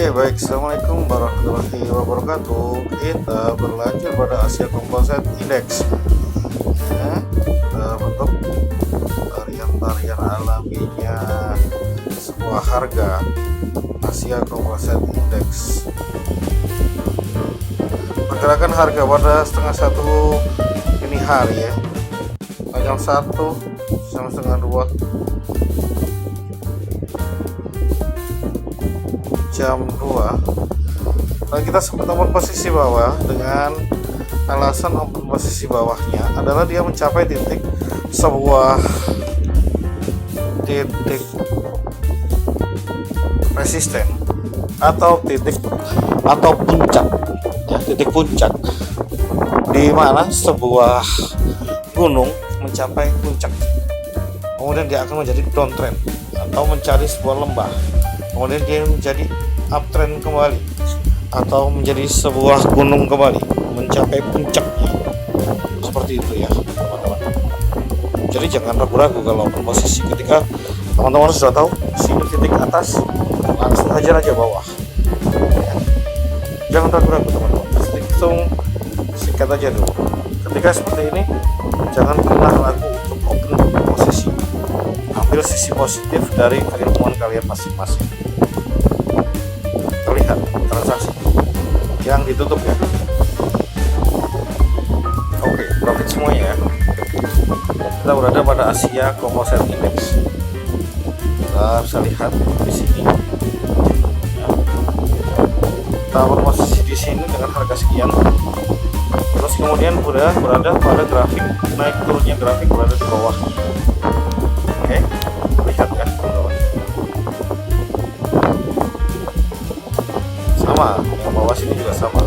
Oke, baik. Assalamualaikum warahmatullahi wabarakatuh. Kita berlanjut pada Asia Composite Index. Ya, bentuk tarian-tarian alaminya sebuah harga Asia Composite Index. Pergerakan harga pada setengah satu ini hari ya. Jam 1 sampai setengah 2, jam 2. Nah, kita sempat open posisi bawah dengan alasan open posisi bawahnya adalah dia mencapai sebuah titik resisten atau puncak ya, titik puncak di mana sebuah gunung mencapai puncak, kemudian dia akan menjadi downtrend atau mencari sebuah lembah, kemudian dia menjadi uptrend kembali atau menjadi sebuah gunung kembali mencapai puncaknya, seperti itu ya teman-teman. Jadi jangan ragu-ragu kalau posisi ketika teman-teman sudah tahu sini titik atas, langsung hajar aja bawah ya. Jangan ragu-ragu teman-teman, langsung sikat aja dulu. Ketika seperti ini jangan pernah ragu untuk open posisi, ambil sisi positif dari keilmuan kalian masing-masing. Terlihat transaksi yang ditutup ya. Oke, profit semuanya ya. Kita berada pada Asia Composite Index. Kita bisa lihat di sini ya. Kita berposisi di sini dengan harga sekian, terus kemudian berada pada grafik naik turunnya, grafik berada di bawah. Oke, lihat ya teman-teman. Sama, yang bawah sini juga sama.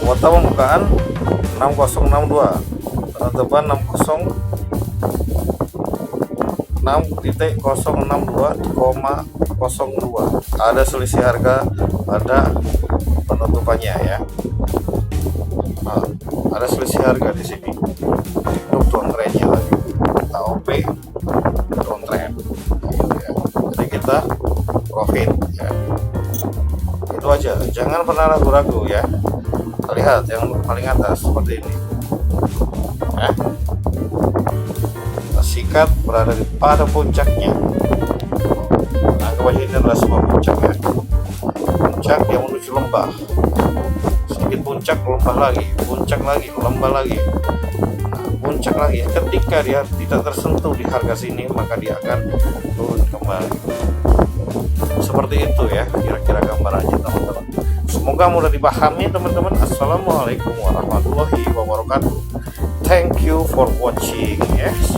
Kuota pembukaan 6062, penutupan 6.062,02. Ada selisih harga pada penutupannya ya. Nah, ada selisih harga di sini untuk downtrendnya lagi, AOP downtrend gitu ya. Jadi kita profit ya. Itu aja, jangan pernah ragu-ragu ya. Lihat yang paling atas seperti ini ya. Sikat berada pada puncaknya. Anggap aja ini adalah sebuah puncak ya. Puncak yang menuju lembah, sedikit puncak, lembah lagi, puncak lagi, lembah lagi, puncak lagi. Ketika dia tidak tersentuh di harga sini, maka dia akan turun kembali. Seperti itu ya kira-kira gambarannya teman-teman. Semoga mudah dipahami teman-teman. Assalamualaikum warahmatullahi wabarakatuh. Thank you for watching. Yes.